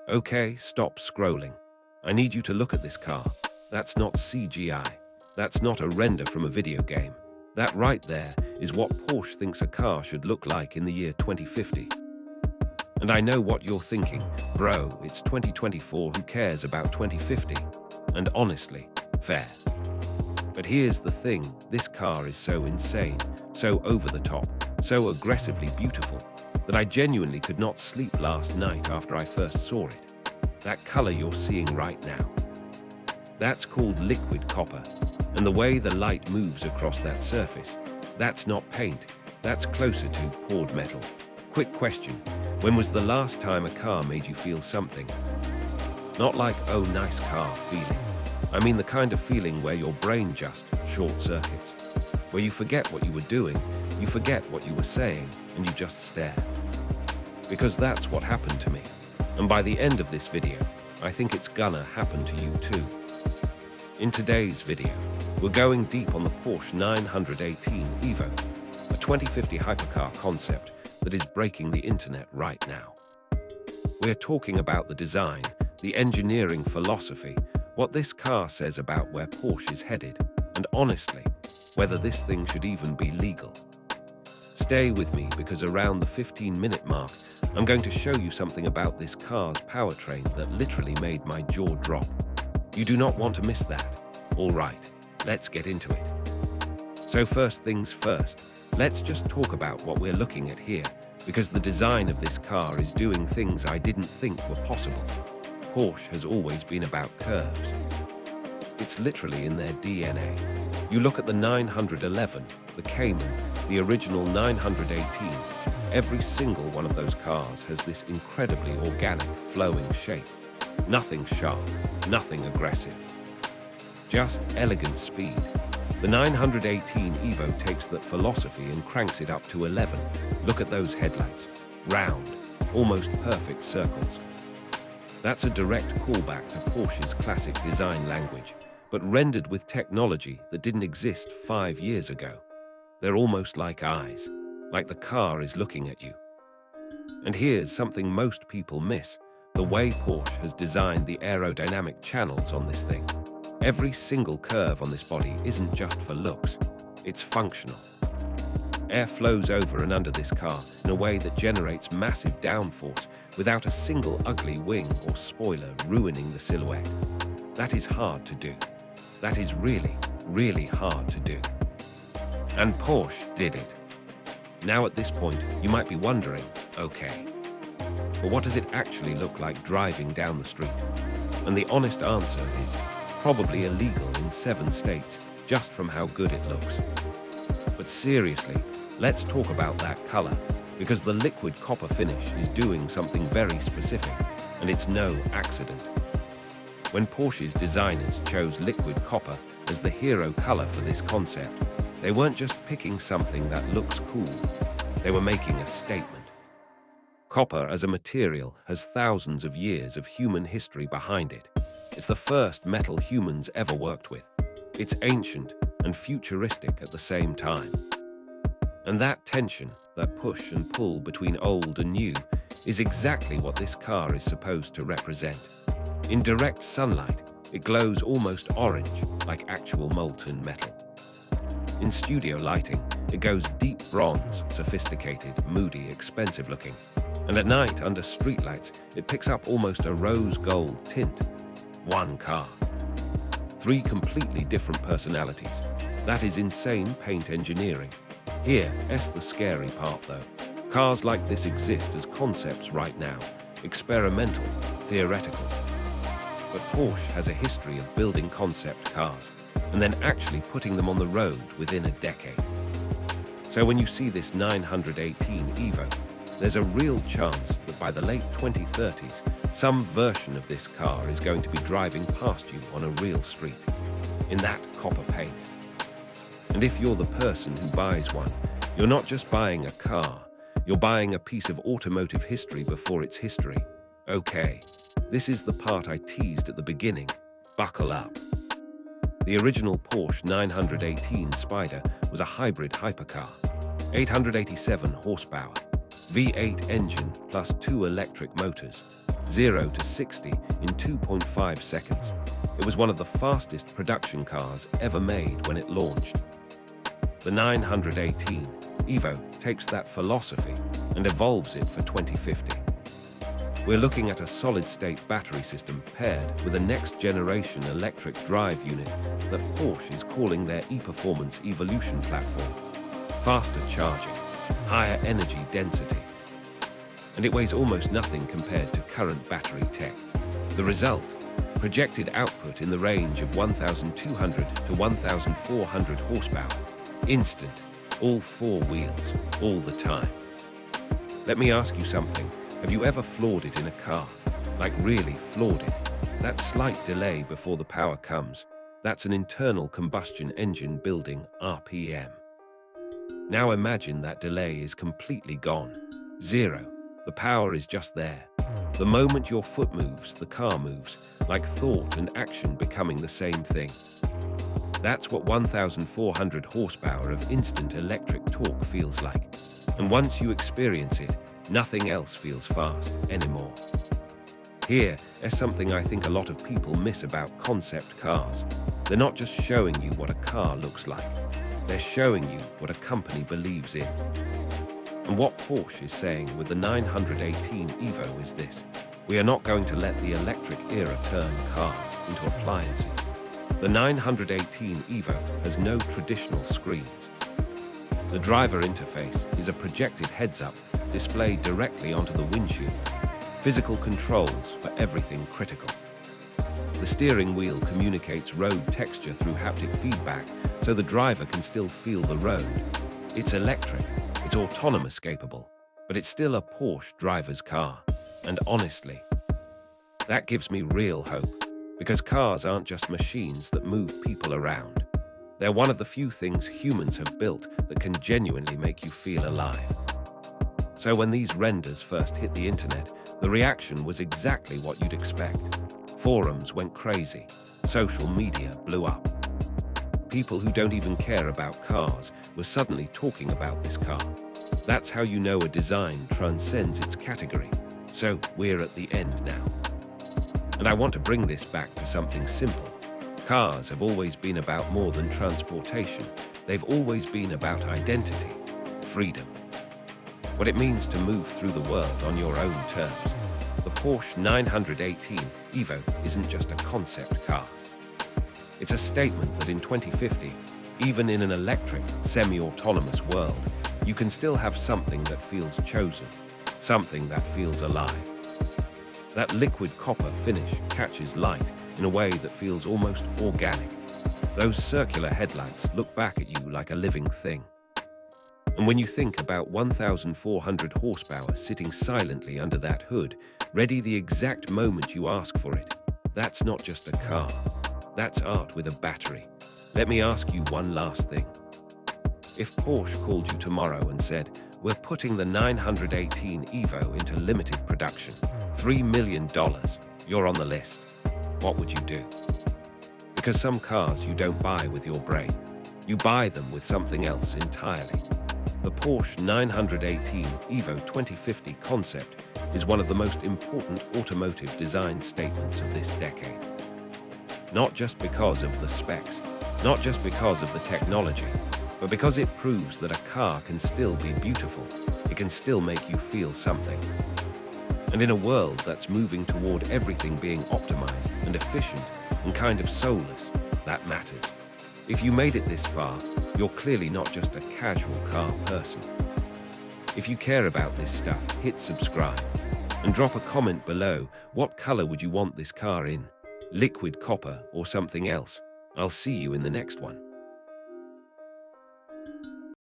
Okay, stop scrolling. I need you to look at this car. That's not CGI. That's not a render from a video game. That right there is what Porsche thinks a car should look like in the year 2050. And I know what you're thinking. Bro, it's 2024, who cares about 2050? And honestly, fair. But here's the thing, this car is so insane, so over the top, so aggressively beautiful, that I genuinely could not sleep last night after I first saw it. That color you're seeing right now. That's called liquid copper, and the way the light moves across that surface, that's not paint, that's closer to poured metal. Quick question, when was the last time a car made you feel something? Not like, oh, nice car feeling. I mean the kind of feeling where your brain just short circuits, where you forget what you were doing, you forget what you were saying, and you just stare. Because that's what happened to me. And by the end of this video, I think it's gonna happen to you too. In today's video, we're going deep on the Porsche 918 Evo, a 2050 hypercar concept that is breaking the internet right now. We're talking about the design, the engineering philosophy, what this car says about where Porsche is headed, and honestly, whether this thing should even be legal. Stay with me because around the 15-minute mark, I'm going to show you something about this car's powertrain that literally made my jaw drop. You do not want to miss that. All right, let's get into it. So first things first, let's just talk about what we're looking at here, because the design of this car is doing things I didn't think were possible. Porsche has always been about curves. It's literally in their DNA. You look at the 911, the Cayman, the original 918, every single one of those cars has this incredibly organic, flowing shape. Nothing sharp, nothing aggressive. Just elegant speed. The 918 Evo takes that philosophy and cranks it up to 11. Look at those headlights. Round, almost perfect circles. That's a direct callback to Porsche's classic design language, but rendered with technology that didn't exist 5 years ago. They're almost like eyes, like the car is looking at you. And here's something most people miss, the way Porsche has designed the aerodynamic channels on this thing. Every single curve on this body isn't just for looks, it's functional. Air flows over and under this car in a way that generates massive downforce without a single ugly wing or spoiler ruining the silhouette. That is hard to do. That is really, really hard to do. And Porsche did it. Now at this point, you might be wondering, okay, but what does it actually look like driving down the street? And the honest answer is probably illegal in 7 states, just from how good it looks. But seriously, let's talk about that color, because the liquid copper finish is doing something very specific, and it's no accident. When Porsche's designers chose liquid copper as the hero color for this concept, they weren't just picking something that looks cool, they were making a statement. Copper as a material has thousands of years of human history behind it. It's the first metal humans ever worked with. It's ancient and futuristic at the same time. And that tension, that push and pull between old and new, is exactly what this car is supposed to represent. In direct sunlight, it glows almost orange, like actual molten metal. In studio lighting, it goes deep bronze, sophisticated, moody, expensive looking. And at night, under streetlights, it picks up almost a rose gold tint. One car. 3 completely different personalities. That is insane paint engineering. Here's the scary part though. Cars like this exist as concepts right now, experimental, theoretical. But Porsche has a history of building concept cars, and then actually putting them on the road within a decade. So when you see this 918 Evo, there's a real chance that by the late 2030s, some version of this car is going to be driving past you on a real street, in that copper paint. And if you're the person who buys one, you're not just buying a car, you're buying a piece of automotive history before its history. Okay, this is the part I teased at the beginning. Buckle up. The original Porsche 918 Spider was a hybrid hypercar, 887 horsepower, V8 engine plus 2 electric motors, 0 to 60 in 2.5 seconds. It was one of the fastest production cars ever made when it launched. The 918 Evo takes that philosophy and evolves it for 2050. We're looking at a solid-state battery system paired with a next-generation electric drive unit that Porsche is calling their e-performance evolution platform. Faster charging, higher energy density, and it weighs almost nothing compared to current battery tech. The result? Projected output in the range of 1,200 to 1,400 horsepower. Instant, all four wheels, all the time. Let me ask you something. Have you ever floored it in a car? Like really floored it? That slight delay before the power comes, that's an internal combustion engine building RPM. Now imagine that delay is completely gone. Zero. The power is just there. The moment your foot moves, the car moves, like thought and action becoming the same thing. That's what 1,400 horsepower of instant electric torque feels like. And once you experience it, nothing else feels fast anymore. Here is something I think a lot of people miss about concept cars. They're not just showing you what a car looks like. They're showing you what a company believes in. And what Porsche is saying with the 918 Evo is this: we are not going to let the electric era turn cars into appliances. The 918 Evo has no traditional screens. The driver interface is a projected heads-up displayed directly onto the windshield. Physical controls for everything critical. The steering wheel communicates road texture through haptic feedback so the driver can still feel the road. It's electric, it's autonomous capable, but it's still a Porsche driver's car. And honestly, that gives me real hope, because cars aren't just machines that move people around. They're one of the few things humans have built that can genuinely make you feel alive. So when these renders first hit the internet, the reaction was exactly what you'd expect. Forums went crazy. Social media blew up. People who don't even care about cars were suddenly talking about this car. That's how you know a design transcends its category. So we're at the end now. And I want to bring this back to something simple. Cars have always been about more than transportation. They've always been about identity, freedom. What it means to move through the world on your own terms. The Porsche 918 Evo isn't just a concept car. It's a statement that in 2050, even in an electric, semi-autonomous world, you can still have something that feels chosen, something that feels alive. That liquid copper finish catches light in a way that feels almost organic. Those circular headlights look back at you like a living thing. And when you think about 1,400 horsepower sitting silently under that hood, ready the exact moment you ask for it, that's not just a car. That's art with a battery. Let me ask you one last thing. If Porsche called you tomorrow and said, we're putting the 918 Evo into limited production, $3 million, you're on the list, what would you do? Because some cars you don't buy with your brain. You buy them with something else entirely. The Porsche 918 Evo 2050 concept is one of the most important automotive design statements of this decade. Not just because of the specs, not just because of the technology, but because it proves that a car can still be beautiful. It can still make you feel something. And in a world that's moving toward everything being optimized and efficient and kind of soulless, that matters. If you made it this far, you're clearly not just a casual car person. If you care about this stuff, hit subscribe and drop a comment below. What color would you want this car in? Liquid copper or something else? I'll see you in the next one.